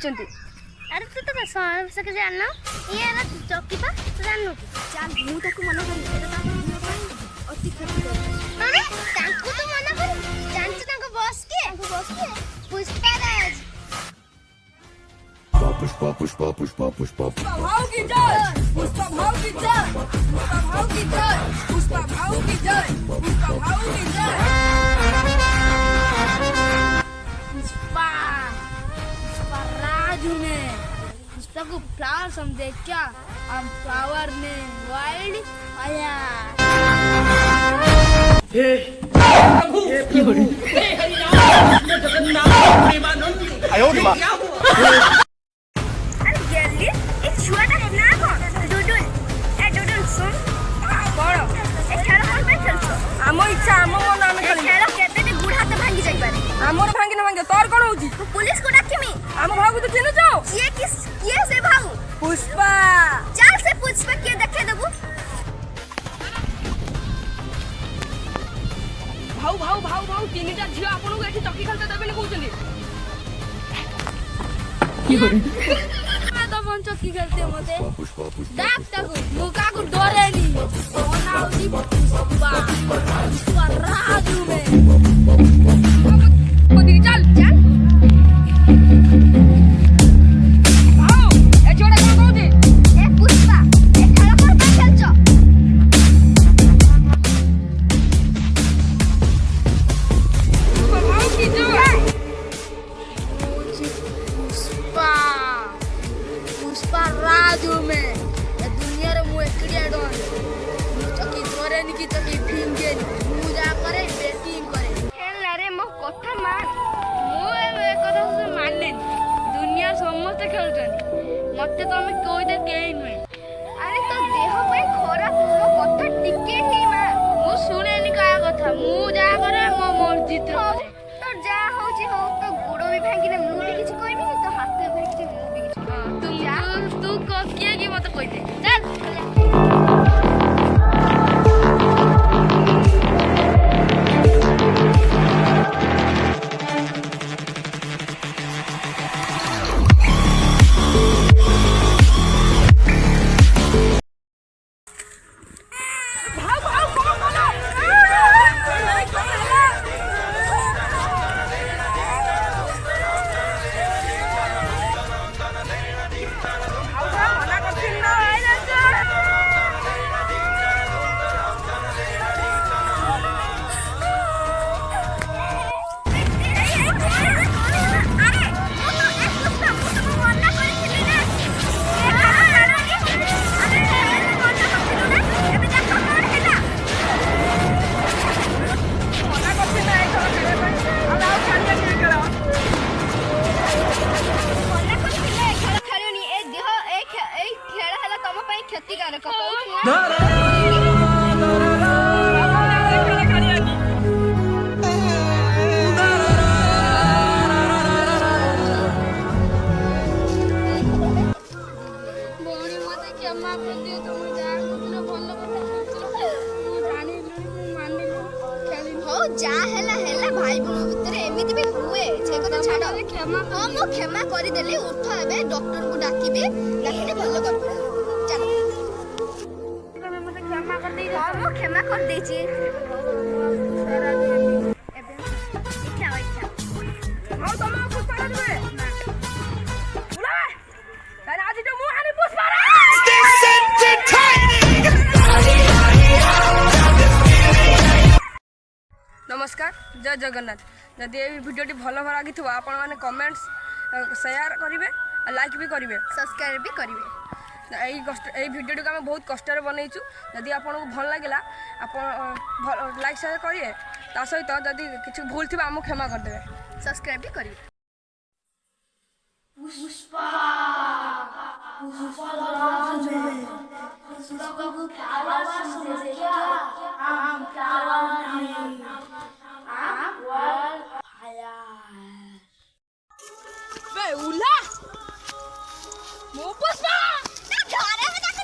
होचंती। अरे तू तो सहर से के जानना ये ना चौकी पा तू जाननु चल मु ताको मना करी एटा ता दियो पाई अति खराब अरे ताको तो मना करी जानछ ताको बॉस के पुष्पराज पुष्पा भाव की जय पुष्पा भाव की जय पुष्पा भाव की जय पुष्पा भाव की जय पुष्पा भाव की जय पुष्पराज ने पुष्पा को फ्लावर समझे क्या हम फ्लावर ने वाइल्ड आया हे प्रभु हे हरिनाम जगन्नाथ प्रेमानंद आयो रे मां आमो इच्छा आमो मन आमे खेल खेल केते भी गुड़ हाथ भांगी जाई पारे आमोर भांगी न भांगे तोर कोन होजी पुलिस को डाकिमी आमो भागु तो चिन्ह जाओ ये से भाऊ पुष्पा चल से पुष्पा के देखे देबू भाऊ तीनटा झियो आपन को एठी चक्की खेलते देबे न कहउछली की हो रे तो मन चक्की खेलते मते डाक ताको मुका को डरे नी ओना होती पुष्पा राजू में कोदी चल भाऊ ए छोड़ा कोन कहउछी ए पुष्पा ए खेल पर का खेलछ भाऊ की जय पुष्पा राजू में ए दुनिया रे मु एकड़िया डन चक्की धरे नी की चक्की फिंगे मु जा करे बेटिंग करे खेलना रे मो कथा मान मु ए कथा से मानले दुनिया समस्त खेलछन मते तो हमें कोई दे केई नुए अरे तो देह पे खराब मो कथा टिके ही मा मु सुने नी का कथा मु जा करे मो मर्जी तो जा होची हो तो गुडो भी भांगी ना मु भी किछ कहबी तो हाथ भी भांगी मु भी किछ तू को किए की मत कहि दे चल भाई बहन भितर एमिति भी हुए से কথা ছাড়ো ମୁଁ କ୍ଷମା କରିଦେଲି ଉଠ ଏବେ ଡକ୍ଟର କୁ ଡାକିବି ଡାକିଲେ ଭଲ କରିବେ ଚାଲ ତମେ ମତେ କ୍ଷମା କରି ଦେଇ ମୁଁ କ୍ଷମା କରି ଦେଇଛି ଏବେ ଇଚ୍ଛା ଆଉ ତମେ ପୁଷ୍ପା ଦେବେ ବୁଲା ତାରେ ଆଜି ତ ମୁଁ ଆନି ପୁଷ୍ପା नमस्कार जय जगन्नाथ जदि ये वीडियो भल लगी आपण मैंने कमेंट्स शेयर करेंगे लाइक भी करेंगे सब्सक्राइब भी करेंगे यही वीडियो को आम बहुत कष्ट बनईचु जदि आपको भल लगे आप लाइक शेयर करेंगे ता सहित जदि किसी भूल थी आमको क्षमा करदे सब्सक्राइब भी करेंगे उला मो पुष्पा घरे में जाके